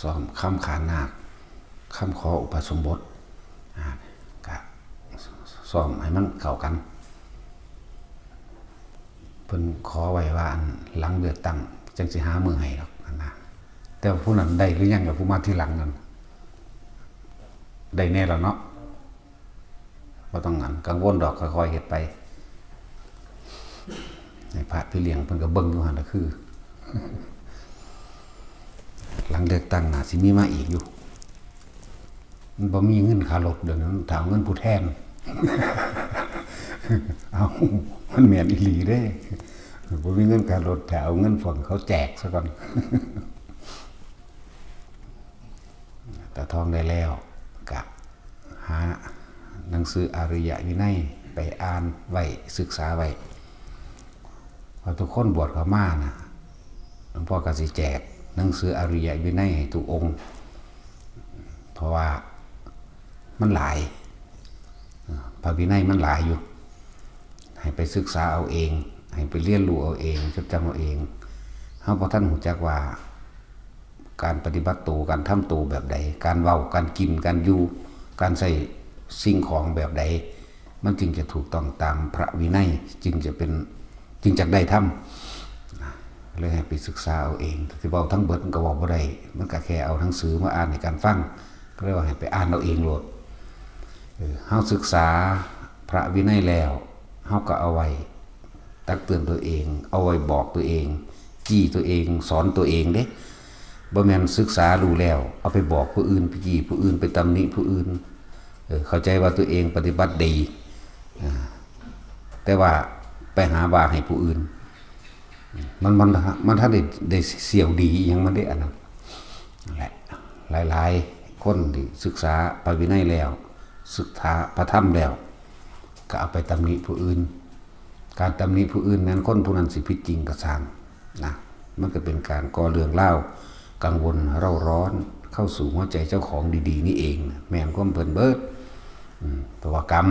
ซ้อมค้ำขานนาคค้ำขออุปสมบทกะซ้อมให้มันเข้ากันเพิ่นขอไว้ว่าหลังเลือกตั้งจังสิหามือให้หรอกนะแต่ผู้นั้นได้หรือยังกับผู้มาที่หลังนั้นได้แน่แล้วเนาะบ่ต้องกังวลดอกค่อยๆเฮ็ดไปในพระพี่เลี้ยงเพิ่นก็เบิ่งอยู่หั่นน่ะคือหลังเลือกตั้งน่าสิมีมาอีกอยู่มันบ่มีเงินค่ารถเดี๋ยวนั้นถามเงินผู้แทนเอามันแม่นอีหลีเด้บ่มีเงินค่ารถแต่เอาเงินฝั่งเขาแจกซะก่อนแต่ทองได้แล้วก็หาหนังสืออริยวินัยไปอ่านไว้ศึกษาไว้พอทุกคนบวชเข้ามานะหลวงพ่อก็สิแจกหนังสืออริยวินัยให้ทุกองค์เพราะว่ามันหลายพระวินัยมันหลายอยู่ให้ไปศึกษาเอาเองให้ไปเรียนรู้เอาเองจดจำเอาเองเฮาบ่ทันรู้จักว่าการปฏิบัติตัวการทำตัวแบบใดการเว้าการกินการอยู่การใช้สิ่งของแบบใดมันจึงจะถูกต้องตามพระวินัยจึงจะได้ทำเลยให้ไปศึกษาเอาเองที่เว้าทั้งเบิดมันก็เว้าบ่ได้มันก็แค่เอาหนังสือมาอ่านให้กันฟังก็เลยว่าให้ไปอ่านเอาเองโลดเฮาศึกษาพระวินัยแล้วเฮาก็เอาไว้ตักเตือนตัวเองเอาไว้บอกตัวเองจี้ตัวเองสอนตัวเองเด้บ่แม่นศึกษารู้แล้วเอาไปบอกผู้อื่นไปจี้ผู้อื่นไปตำหนิผู้อื่นเข้าใจว่าตัวเองปฏิบัติดีแต่ว่าไปหาว่าให้ผู้อื่นมันถ้าได้เสี่ยวดียังมันได้อันนั้นแหละหลายๆคนที่ศึกษาพระวินัยแล้วศึกษาพระธรรมแล้วก็เอาไปตำหนิผู้อื่นการตำหนิผู้อื่นนั้นคนผู้นั้นสิผิดจริงก็สร้างนะมันก็เป็นการก่อเรื่องเล่ากังวลเร่าร้อนเข้าสู่หัวใจเจ้าของดีๆนี่เองแม่นความเพิ่นเบิดเพราะว่ากรรม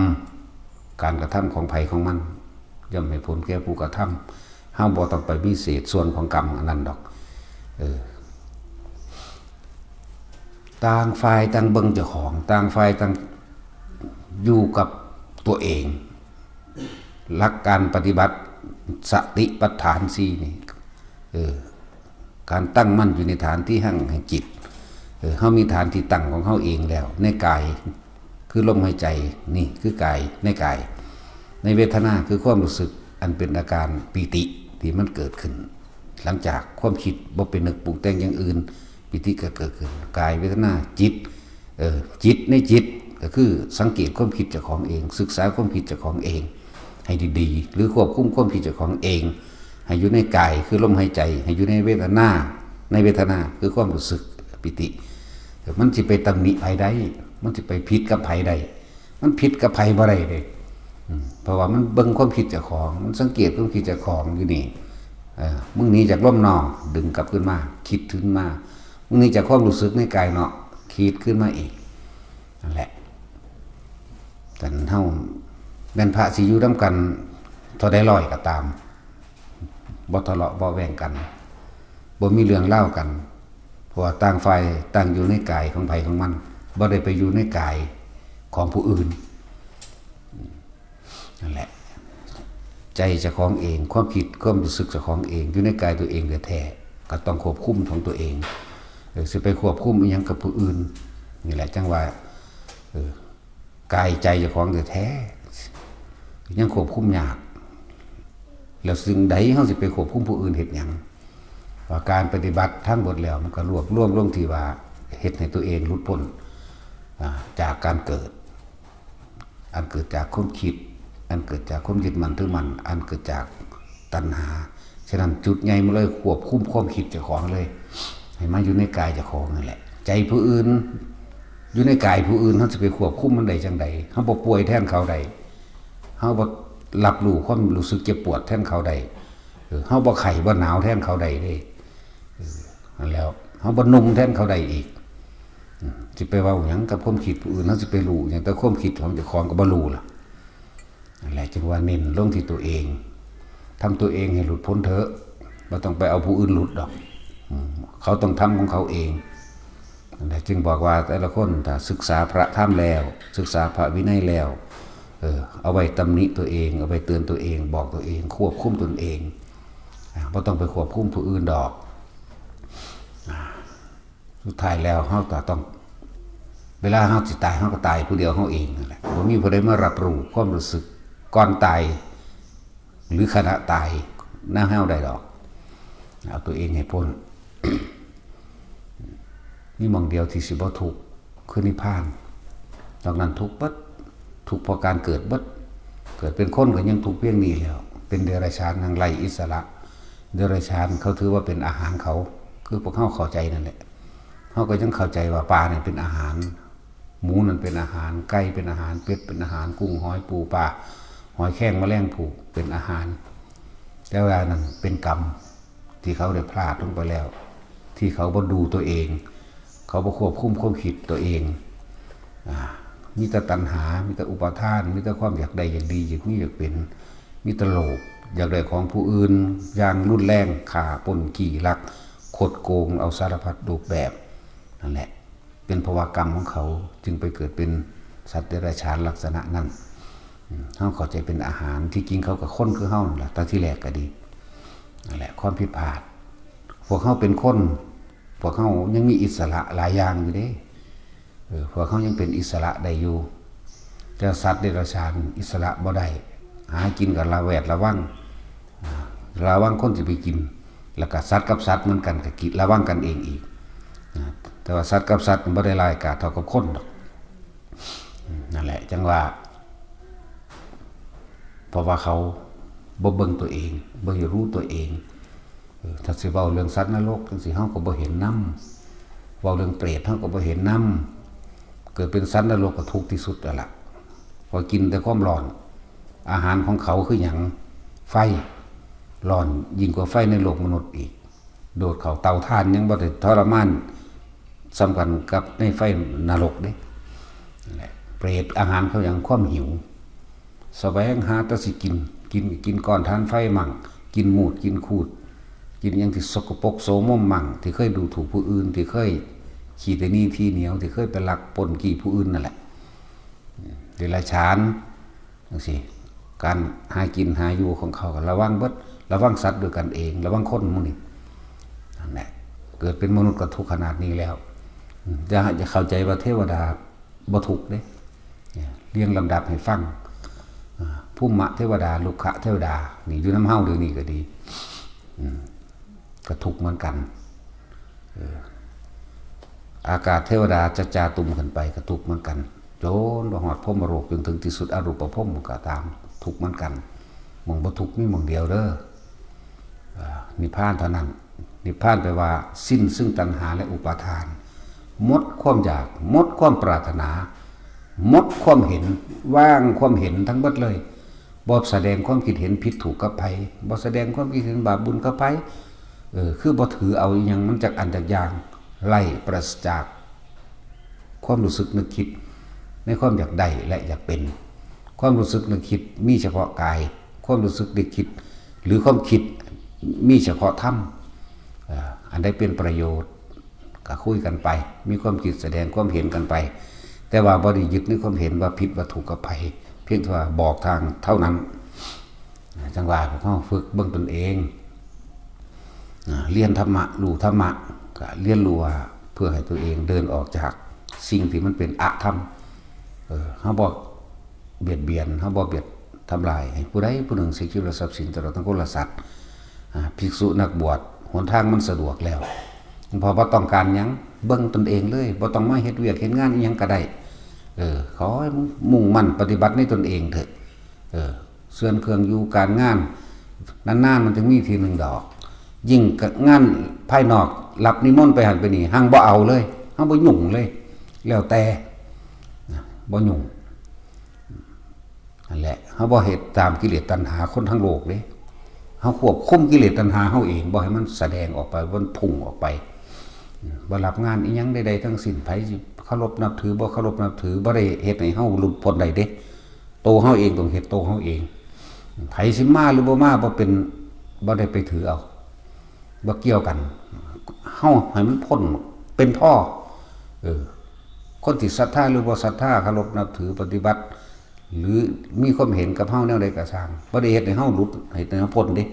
การกระทำของไผของมันย่อมให้ผลแก่ผู้กระทำเฮาบ่ต้องไปมีเศษส่วนของกรรมอันนั้นดอกต่างฝ่ายต่างเบิ่งเจ้าของต่างฝ่ายต่างอยู่กับตัวเองหลักการปฏิบัติสติปัฏฐาน4นี่การตั้งมั่นอยู่ในฐานที่หั่งแห่งจิตเฮามีฐานที่ตั้งของเฮาเองแล้วในกายคือลมหายใจนี่คือกายในกายในเวทนาคือความรู้สึกอันเป็นอาการปิติที่มันเกิดขึ้นหลังจากความคิดบ่เป็นนึกปรุงแต่งอย่างอื่นปิติก็เกิดขึ้นกายเวทนาจิตจิตในจิตก็คือสังเกตความคิดเจ้าของเองศึกษาความคิดเจ้าของเองให้ดีๆหรือควบคุมความคิดเจ้าของเองให้อยู่ในกายคือลมหายใจให้อยู่ในเวทนาคือความรู้สึกปิติมันสิไปตำหนิไผได้มันสิไปผิดกับไผได้มันผิดกับไผบ่ได้เด้เพราะว่ามันเบิ่งความคิดเจ้าของมันสังเกตความคิดเจ้าของอยู่นี่มึงหนีจากลมนอดึงกลับขึ้นมาคิดขึ้นมามึงหนีจากความรู้สึกในกายเนาะคิดขึ้นมาอีกนั่นแหละแต่เฮาแม่นพระสิอยู่นำกันเท่าใดร้อยก็ตามบ่ทะเลาะบ่แว้งกันบ่มีเรื่องเล่ากันเพราะว่าต่างฝ่ายต่างอยู่ในกายของไผของมันบ่ได้ไปอยู่ในกายของผู้อื่นนั่นแหละใจเจ้าของเองความคิดความรู้สึกเจ้าของเองอยู่ในกายตัวเองแท้ๆก็ต้องควบคุมของตัวเองสิไปควบคุมอีหยังกับผู้อื่นนี่แหละจังว่ากายใจเจ้าของแท้ๆยังควบคุมยากแล้วสิ่งใดเฮาสิไปควบคุมผู้อื่นเฮ็ดหยังว่าการปฏิบัติทั้งหมดแล้วมันก็รวบรวมลงที่ว่าเฮ็ดให้ตัวเองหลุดพ้นจากการเกิดอันเกิดจากความคิดอันเกิดจากความยึดมั่นถือมั่นอันเกิดจากตัณหาฉะนั้นจุดใหญ่มาเลยควบคุมความคิดเจ้าของเลยให้มาอยู่ในกายเจ้าของนั่นแหละใจผู้อื่นอยู่ในกายผู้อื่นเฮาสิไปควบคุมมันได้จังได๋เฮาบ่ป่วยแทนเขาได้เฮาบ่รับรู้ความรู้สึกเจ็บปวดแทนเขาได้เฮาบ่ไข้บ่หนาวแทนเขาได้เด้นั่นแล้วเฮาบ่นุ่มแทนเขาได้อีกสิไปเว้าหยังกับความคิดผู้อื่นเฮาสิไปรู้หยังแต่ความคิดของเจ้าของก็บ่รู้ล่ะนั่นแหละจึงว่าเน้นลงที่ตัวเองทำตัวเองให้หลุดพ้นเถอะบ่ต้องไปเอาผู้อื่นหลุดดอกเขาต้องทำของเขาเอง แต่จึงบอกว่าแต่ละคนถ้าศึกษาพระธรรมแล้วศึกษาพระวินัยแล้วเอาไว้ตำหนิตัวเองเอาไว้เตือนตัวเองบอกตัวเองควบคุมตนเองไม่ต้องไปควบคุมผู้อื่นดอกสุดท้ายแล้วเขาต้องเวลาเขาสิตายเขาก็ตายผู้เดียวเขาเองนั่นแหละบ่มีผู้ใดมารับรู้ความรู้สึกก่อนตายหรือขณะตายน่าเฮาได้ดอกเอาตัวเองให้พ้น นี่มองเดียวที่สิบ่ทุกข์คือนิพพานนอกนั้นทุกข์เบิดทุกข์เพราะการเกิดเบิดเกิดเป็นคนก็ยังทุกข์เพียงนี้แล้วเป็นเดรัจฉานทางไร้อิสระเดรัจฉานเขาถือว่าเป็นอาหารเขาคือพวกเขาเข้าใจนั่นแหละเขาก็ยังเข้าใจว่าปลาเนี่ยเป็นอาหารหมูนั่นเป็นอาหารไก่เป็นอาหารเป็ดเป็นอาหารกุ้งหอยปูปลาหอยแข้งแมลงภู่เป็นอาหารแต่ว่านั้นเป็นกรรมที่เขาได้พลาดลงไปแล้วที่เขาบ่ดูตัวเองเขาบ่ควบคุมความคิดตัวเองมีแต่ตัณหามีแต่อุปาทานมีแต่ความอยากได้อยากดีอยากมีอยากเป็นมีแต่โลภอยากได้ของผู้อื่นอย่างรุนแรงฆ่าปล้นจี้ลักคดโกงเอาสารพัดรูปแบบนั่นแหละเป็นภวกรรมของเขาจึงไปเกิดเป็นสัตว์เดรัจฉานลักษณะนั้นเขาเข้าใจเป็นอาหารที่กินเขากับคนคือเขานั่นแหละตอนที่แรกก็ดีนั่นแหละความผิดพลาดพวกเขาเป็นคนพวกเขายังมีอิสระหลายอย่างอยู่เด้พวกเขายังเป็นอิสระได้อยู่แต่สัตว์เดรัจฉานอิสระบ่ได้หากินกับระแวดระวังคนจะไปกินแล้วก็สัตว์กับสัตว์เหมือนกันก็กินระวังกันเองอีกแต่ว่าสัตว์กับสัตว์มันบ่ได้ลายกาเท่ากับคนหรอกนั่นแหละจังว่าเพราะว่าเขาบ่เบิ่งตัวเองบ่รู้ตัวเองถ้าสิเว้าเรื่องสัตว์นรกจังสิเฮาก็บ่เห็นนำเว้าเรื่องเปรตเฮาก็บ่เห็นนำเกิดเป็นสัตว์นรกก็ทุกข์ที่สุดแล้วล่ะพอกินแต่ความร้อนอาหารของเขาคือหยังไฟร้อนยิ่งกว่าไฟในโลกมนุษย์อีกโดดเข้าเตาถ่านยังบ่ได้ทรมานสำคัญกับในไฟนรกเด้เปรตอาหารเขาอย่างความหิวแสวงหาแต่สิกินก่อนทานไฟมั่งกินมูดกินคูดกินอย่างที่สกปรกโสมมมั่งที่เคยดูถูกผู้อื่นที่เคยขี้แต่นี่ที่เหนียวที่เคยไปลักปล้นกี้ผู้อื่นนั่นแหละเดรัจฉานจังซี่การหากินหาอยู่ของเขาก็ระวังเบิดระวังสัตว์ด้วยกันเองระวังคนหมู่นี่นั่นแหละเกิดเป็นมนุษย์ก็ทุกข์ขนาดนี้แล้วจะเข้าใจว่าเทวดาบ่ทุกข์เด้เรียงลำดับให้ฟังภูมิเทวดาลุกขะเทวดานี่อยู่น้ำเฮาเดี๋ยวนี้ก็ดีก็ทุกข์เหมือนกันอากาศเทวดาจะจาตุมขึ้นไปก็ทุกข์เหมือนกันโจนบ่ฮอดพรหมโลกจนถึงที่สุดอรูปภพก็ตามทุกข์เหมือนกันมองบ่ทุกข์มีมองเดียวเด้อนิพพานเท่านั้นนิพพานแปลว่าสิ้นซึ่งตัณหาและอุปาทานหมดความอยากหมดความปรารถนาหมดความเห็นว่างความเห็นทั้งหมดเลยบ่แสดงความคิดเห็นผิดถูกกับไผบ่แสดงความคิดเห็นบาปบุญกับไผคือบ่ถือเอาอีหยังมันจากอันจากอย่างไล่ปราศจากความรู้สึกนึกคิดในความอยากได้และอยากเป็นความรู้สึกนึกคิดมีเฉพาะกายความรู้สึกนึกคิดหรือความคิดมีเฉพาะธรรมอันใดเป็นประโยชน์ก็คุยกันไปมีความคิดแสดงความเห็นกันไปแต่ว่าบ่ได้ยึดในความเห็นว่าผิดว่าถูกกับไผเพียงแต่ว่าบอกทางเท่านั้นจังหวะพวกเขาฝึกเบื้องตนเองเรียนธรรมะรู้ธรรมะก็เรียนรู้เพื่อให้ตัวเองเดินออกจากสิ่งที่มันเป็นอธรรมเขาบอกเบียดเบียนเขาบอกเบียดทำลายให้ผู้ใดผู้หนึ่งเสียชีวิตทรัพย์สินตลอดทั้งคนละสัตว์ภิกษุนักบวชหนทางมันสะดวกแล้วพอบ่ต้องการหยังเบิ่งตนเองเลยบ่ต้องมาเฮ็ดเวียกเฮ็ดงานอีหยังก็ได้ขอให้มุ่งมั่นปฏิบัติในตนเองเถอะเสื่อนเครื่องอยู่การงานนานๆมันจะมีทีหนึ่งดอกยิ่งงานภายนอกรับนิมนต์ไปหันไปนี่หังบ่เอาเลยหังบ่ยุ่งเลยแล้วแต่บ่ยุ่งนั่นแหละเฮาบ่เฮ็ดตามกิเลสตัณหาคนทั้งโลกเด้เฮาควบคุมกิเลสตัณหาเฮาเองบ่ให้มันแสดงออกไปมันพุ่งออกไปบ่รับงานอีหยังใดๆทั้งสิ้นไผสิเคารพนับถือบ่เคารพนับถือบ่ได้เฮ็ดให้เฮาหลุดพ้นได้เด้โตเฮาเองต้องเฮ็ดโตเฮาเองไผสิมาหรือบ่มาบ่เป็นบ่ได้ไปถือเอาบ่เกี่ยวกันเฮาให้มันพ้นเป็นท่อ คนที่ศรัทธาหรือบ่ศรัทธาเคารพนับถือปฏิบัติหรือมีความเห็นกับเฮาแนวใดก็สร้างบ่ได้เฮ็ดให้เฮาหลุดให้เฮาพ้นเด้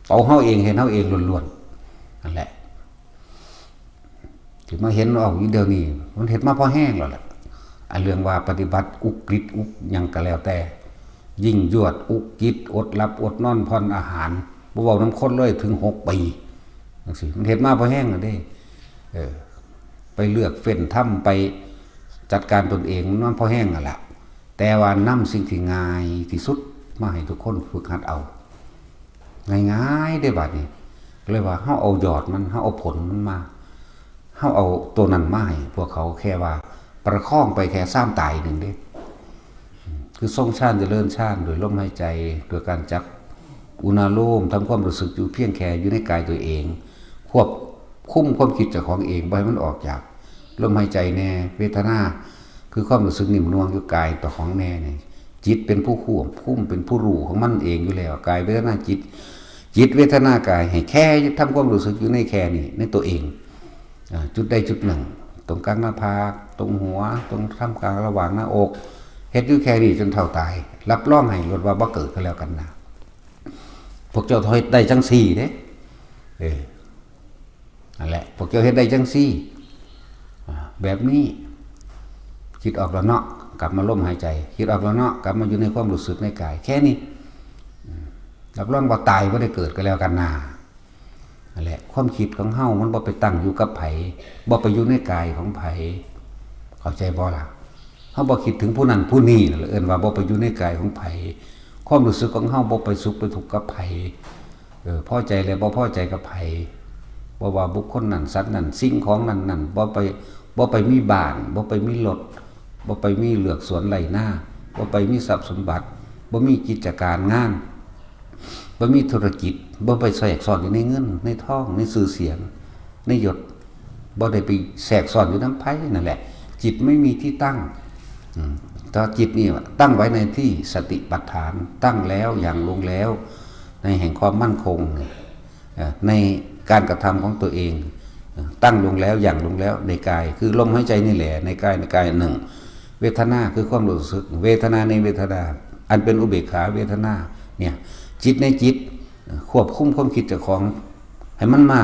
เอาเฮาเองเห็นเฮาเองล้วนๆนั่นแหละที่มาเห็นเอาอยู่เดี๋ยวนี้มันเฮ็ดมาพอแห้งแล้วล่ะอันเรื่องว่าปฏิบัติอุกฤษอุกหยังก็แล้วแต่ยิ่งยวดอุกฤษอดหลับอดนอนผ่อนอาหารบ่เว้าน้ำคนเลยถึง6 ปีจังซี่มันเฮ็ดมาพอแห้งแล้วเด้ไปเลือกเฟ้นถ้ำไปจัดการตนเองมันพอแห้งนั่นแหละแต่ว่านำสิ่งที่ง่ายที่สุดมาให้ทุกคนฝึกหัดเอาง่ายๆได้บัดนี้เลยว่าเฮาเอายอดมันเฮาเอาผลมันมาเฮาเอาตัวนั้นมาให้พวกเขาแค่ว่าประคองไปแค่3 ตายหนึ่งเด้คือทรงฌานเจริญฌานโดยลมหายใจโดยการจับอุณาโลมทำความรู้สึกอยู่เพียงแค่อยู่ในกายตัวเองควบคุมความคิดเจ้าของเองบ่ให้มันออกจากลมหายใจแน่เวทนาคือความรู้สึกนิ่มนวลอยู่กายตัวของแน่นี่จิตเป็นผู้ควบคุมเป็นผู้รู้ของมันเองอยู่แล้วกายเวทนาจิตเวทนากายให้แค่ทำความรู้สึกอยู่ในแค่นี้ในตัวเองจุดใดจุดหนึ่งตรงกลางหน้าผากตรงหัวตรงท่ามกลางระหว่างหน้าอกเฮ็ดอยู่แค่นี้จนเท่าตายรับรองให้ลดว่าบ่เกิดก็แล้วกันนะพวกเจ้าเฮ็ดได้จังซี่เด้นั่นแหละพวกเจ้าเฮ็ดได้จังซี่แบบนี้คิดออกแล้วเนาะกลับมาลมหายใจคิดออกแล้วเนาะกลับมาอยู่ในความรู้สึกในกายแค่นี้รับรองว่าตายบ่ได้เกิดก็แล้วกันนะนั่นแหละความคิดของเฮามันบ่ไปตั้งอยู่กับไผบ่ไปอยู่ในกายของไผเข้าใจบ่ล่ะเฮาบ่คิดถึงผู้นั้นผู้นี้เอิ้นว่าบ่ไปอยู่ในกายของไผความรู้สึกของเฮาบ่ไปสุขไปทุกข์กับไผพอใจแล้วบ่พอใจกับไผบ่ว่าบุคคลนั้นสัตว์นั้นสิ่งของนั้นบ่ไปมีบ้านบ่ไปมีรถบ่ไปมีเลือกสวนไร่นาบ่ไปมีทรัพย์สมบัติบ่มีกิจการงานบ่มีธุรกิจบ่ไปแทรกซ้อนอยู่ในเงินในทองในชื่อเสียงในยศบ่ได้ไปแทรกซ้อนอยู่นำไผนั่นแหละจิตไม่มีที่ตั้งถ้าจิตนี่ตั้งไว้ในที่สติปัฏฐานตั้งแล้วอย่างลงแล้วในแห่งความมั่นคงในการกระทำของตัวเองตั้งลงแล้วอย่างลงแล้วในกายคือลมหายใจนี่แหละในกายหนึ่งเวทนาคือความรู้สึกเวทนาในเวทนาอันเป็นอุเบกขาเวทนาเนี่ยจิตในจิตควบคุมความคิดเจ้าของให้มันมา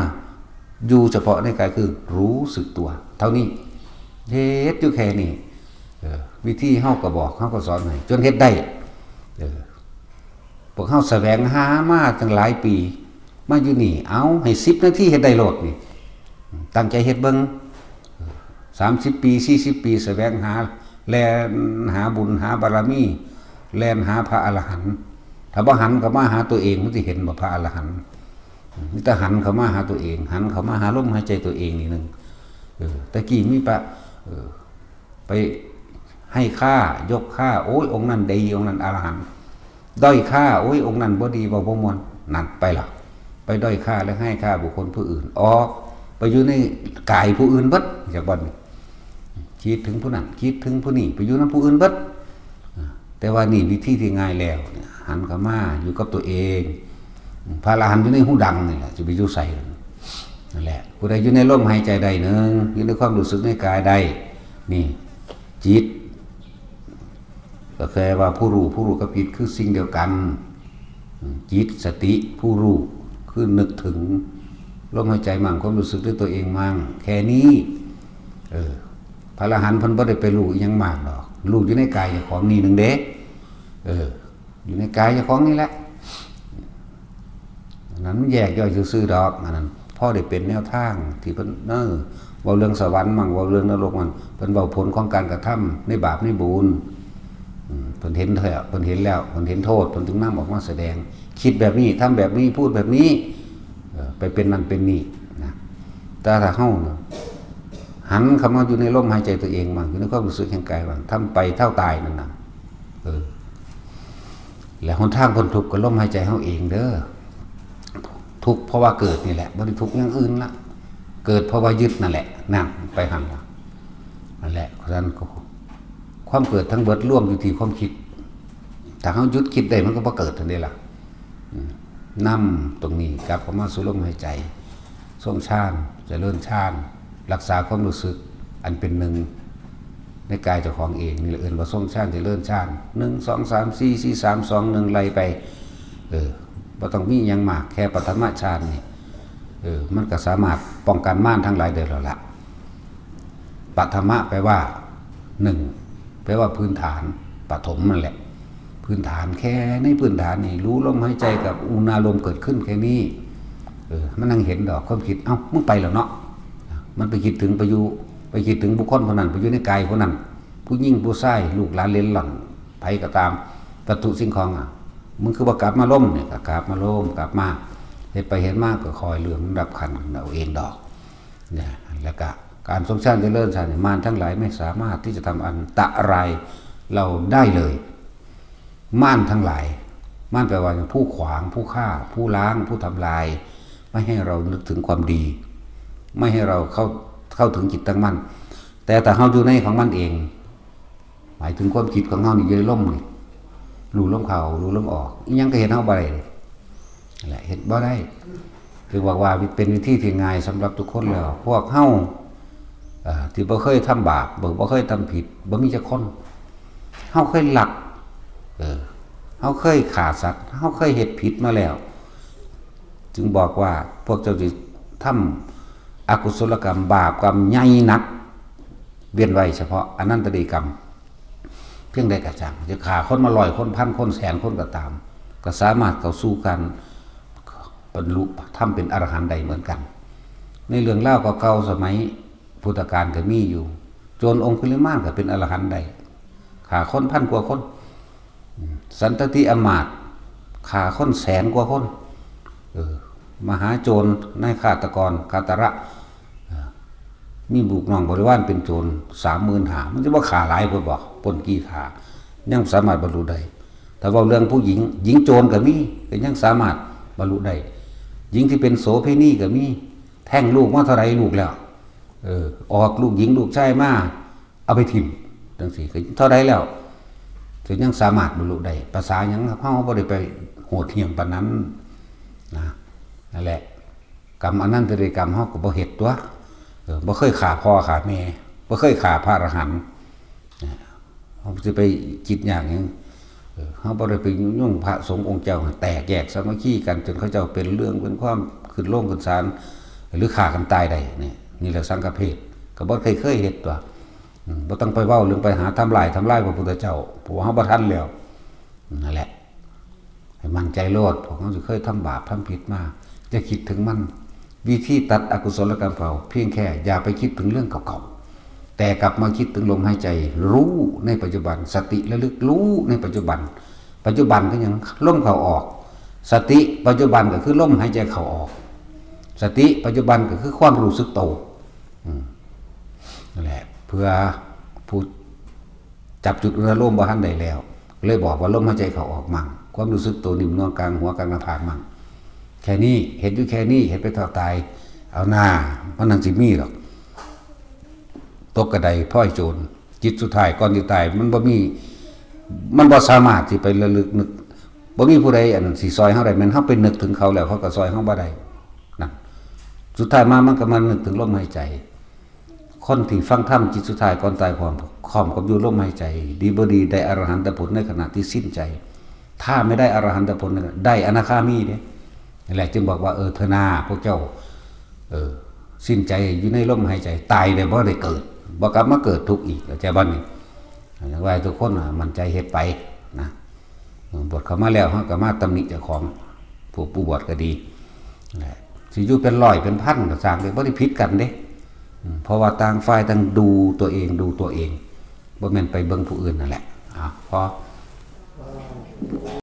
อยู่เฉพาะในกายคือรู้สึกตัวเท่านี้เฮ็ดอยู่แค่นี้วิธีเฮาก็บอกเฮาก็สอนให้จนเฮ็ดได้พวกเฮาแสวงหามาตั้งหลายปีมาอยู่นี่เอาให้10 นาทีเฮ็ดได้โลดนี่ตั้งใจเฮ็ดเบิ่ง30 ปี40 ปีแสวงหาแล่นหาบุญหาบารมีแล่นหาพระอรหันต์ถ้าบ่หันเข้ามาหาตัวเองมันสิเห็นบ่พระอรหันต์มีแต่หันเข้ามาหาตัวเองหันเข้ามาหาลมหายใจตัวเองนี่นึงตะกี้มีปะไปให้ค่ายกค่าโอ้ยองค์นั้นดีองค์นั้นอรหันต์ด้อยค่าโอ้ยองค์นั้นบ่ดีบ่ม่วนนั่นไปล่ะไปด้อยค่าแล้วให้ค่าบุคคลผู้อื่นออกไปอยู่ในกายผู้อื่นเบิดจากบ่คิดถึงผู้นั้นคิดถึงผู้นี้ไปอยู่นำผู้อื่นเบิดแต่ว่านี่วิธีที่ง่ายแล้วหันเข้ามาอยู่กับตัวเองพระอรหันต์อยู่ในหูดังนี่แหละจะไปอยู่ใส่นั่นแหละผู้ใดอยู่ในลมหายใจใดหนึ่งอยู่ในความรู้สึกในกายใดนี่จิตก็แค่ว่าผู้รู้กับจิตคือสิ่งเดียวกันจิตสติผู้รู้คือนึกถึงลมหายใจมั่งความรู้สึกด้วยตัวเองมั่งแค่นี้พระอรหันต์เพิ่นบ่ได้ไปรู้อีหยังมากดอกรู้อยู่ในกายเจ้าของนี่นึงเด้อยู่ในกายเจ้าของนี่แหละนั้นแยกย่อยซื่อๆดอกอันนั้นพ่อได้เป็นแนวทางที่เพิ่นเว้าเรื่องสวรรค์มั่งเว้าเรื่องนรกมั่งเพิ่นเว้าผลของการกระทำในบาปในบุญเพิ่นเห็นแล้วเพิ่นเห็นแล้วเพิ่นเห็นโทษเพิ่นถึงนำออกมาแสดงคิดแบบนี้ทำแบบนี้พูดแบบนี้ไปเป็นนั่นเป็นนี่นะแต่ถ้าเฮาหันเข้ามาอยู่ในลมหายใจตัวเองมั่งอยู่ในความรู้สึกแห่งกายมั่งทำไปเท่าตายนั่นน่ะแล้วหนทางพ้นทุกข์ก็ลมหายใจเฮาเองเด้อทุกข์เพราะว่าเกิดนี่แหละบ่ได้ทุกข์อย่างอื่นละเกิดเพราะว่ายึดนั่นแหละนั่นไปหั่นล่ะนั่นแหละเพราะฉะนั้นความเกิดทั้งเบิดร่วมอยู่ที่ความคิดถ้าเฮาหยุดคิดได้มันก็บ่เกิดทันทีล่ะนำตรงนี้กลับเข้ามาสู่ลมหายใจทรงฌานเจริญฌานรักษาความรู้สึก อันเป็นหนึ่งในกายเจ้าของเองนี่แหละเอื่นว่าทรงฌานเลื่อนฌาน1 2 3 4 4 3 2 1ไล่ไปบ่ต้องมียังมากแค่ปฐมฌานนี่มันก็สามารถป้องกันม่านทั้งหลายได้แล้วล่ะปฐมะแปลว่า1แปลว่าพื้นฐานปฐมนั่นแหละพื้นฐานแค่ในพื้นฐานนี่รู้ลมหายใจกับอุณาลมเกิดขึ้นแค่นี้มันนั่งเห็นดอกความคิดมึงไปแล้วเนาะมันไปคิดถึงไปคิดถึงบุคคลคนนั้นไปอยู่ในกายคนนั้นผู้ยิ่งผู้ชายลูกหลานเลนหลังไปก็ตามวัตถุสิ่งของมึงคือว่ากลับมาล้มเนี่ยกลับมาล้มกลับมาเห็นไปเห็นมากก็คอยเรื่องดับขันเอาเองดอกเนี่ยแล้วก็การทรงฌานเลื่อนฌานมารทั้งหลายไม่สามารถที่จะทำอันตรายเราได้เลยม่านทั้งหลายม่านแปลว่าผู้ขวางผู้ฆ่าผู้ล้างผู้ทำลายไม่ให้เรานึกถึงความดีไม่ให้เราเข้าถึงจิตตั้งมั่นแต่เราอยู่ในของมันเองหมายถึงความคิดของเรานี่อยู่ในล่มนี่รู้ล่มเข่ารู้ล่มออกยังก็เห็นเราบ่ได้แหละเห็นบ่ได้คือว่าเป็นวิธีที่ง่ายสำหรับทุกคนแล้วพวกเฮาที่บ่เคยทำบาปบ่เคยทำผิดบ่มีจักคนเฮาเคยหลักเฮาเคยฆ่าสัตว์เฮาเคยเฮ็ดผิดมาแล้วจึงบอกว่าพวกเจ้าสิทำอกุศลกรรมบาปกรรมใหญ่นักเวียนไว้เฉพาะอนันตริกรรมเพียงใดกระจังจะฆ่าคนมา100 คน1,000 คนแสนคนก็ตามก็สามารถเข้าสู่กันบรรลุทำเป็นอรหันต์ได้เหมือนกันในเรื่องเล่าเก่าๆสมัยพุทธกาลก็มีอยู่โจรองคุลิมานก็เป็นอรหันต์ได้ฆ่าคน1,000 กว่าคนสันตติอมาตย์ฆ่าคนแสนกว่าคนมหาโจรนายฆาตกรฆาตระมีบุกน้องบริวารเป็นโจร35,000มันจะว่าฆ่าหลายคนบอกปนกี่ขายังสามารถบรรลุได้ถ้าว่าเรื่องผู้หญิงโจรก็มีก็ยังสามารถบรรลุได้หญิงที่เป็นโสเภณีก็มีแท่งลูกมาเท่าไรลูกแล้วออกลูกหญิงลูกชายมาเอาไปถิ่มจังสี่ก็เท่าไรแล้วถึงยังสามารถบรรลุได้ภาษายังเฮาบ่ได้ไปโหดเหี้ยมปานนั้นนั่นแหละกรรมอนันตริกรรมเฮาก็บ่เฮ็ดตัวบ่เคยฆ่าพ่อฆ่าแม่บ่เคยฆ่าพระอรหันต์เฮาสิไปคิดอย่างนี้เฮาบ่ได้ไปยุ่งพระสงฆ์องค์เจ้าแตกแยกสามัคคีกันจนเขาเจ้าเป็นเรื่องเป็นความขึ้นโลงขึ้นศาลหรือฆ่ากันตายได้นี่แหละสังฆเพศก็บ่เคยเฮ็ดตัวบ่ต้องไปเว้าเรื่องไปหาทำลายพระพุทธเจ้าเพราะว่าเฮาบ่ทันแล้วนั่นแหละให้มั่นใจโลดพวกเฮาสิเคยทำบาปทำผิดมาจะคิดถึงมันวิธีตัดอกุศลกรรมเก่าเพียงแค่อย่าไปคิดถึงเรื่องเก่าๆแต่กลับมาคิดถึงลมหายใจรู้ในปัจจุบันสติระลึกรู้ในปัจจุบันก็ยังลมเข้าออกสติปัจจุบันก็คือลมหายใจเข้าออกสติปัจจุบันก็คือความรู้สึกโตนั่นแหละเพื่อผู้จับจุดอารมณ์บ่ทันได้แล้วเลยบอกว่าลมหายใจเข้าออกมั่งความรู้สึกโตนิ่มนวลกลางหัวกลางหน้าผากมั่งแค่นี้เห็นอยู่แค่นี้เห็นไปเท่าตายเอาหน้ามันนั่งสิมีหรอกตกกระไดพ่อยโจรจิตสุดท้ายก่อนที่ตายมันบ่สามารถที่ไประลึกนึกบ่มีผู้ใดอันสิซอยเฮาได้แม่นเฮาไปนึกถึงเขาแล้วเขาก็ซอยเฮาบ่ได้นั่นสุดท้ายมามันก็มานึกถึงลมหายใจคนที่ฟังธรรมจิตสุดท้ายก่อนตายพร้อมกับอยู่ลมหายใจดีบ่ดีได้อรหันตผลในขณะที่สิ้นใจถ้าไม่ได้อรหันตผลได้อนาคามีเด้นี่แหละจึงบอกว่าเถอะนาพวกเจ้าสิ้นใจอยู่ในลมหายใจตายได้บ่ได้เกิดบ่กลับมาเกิดทุกข์อีกเข้าใจบ่นี่อย่างไรทุกคนมั่นใจเฮ็ดไปนะบวชเข้ามาแล้วเฮาก็มาตำหนิเจ้าของผู้บวชก็ดีสิอยู่เป็น100เป็นพันก็สร้างได้บ่ได้ผิดกันเด้เพราะว่าต่างฝ่ายต่างดูตัวเองบ่แม่นไปเบิ่งผู้อื่นนั่นแหละพอ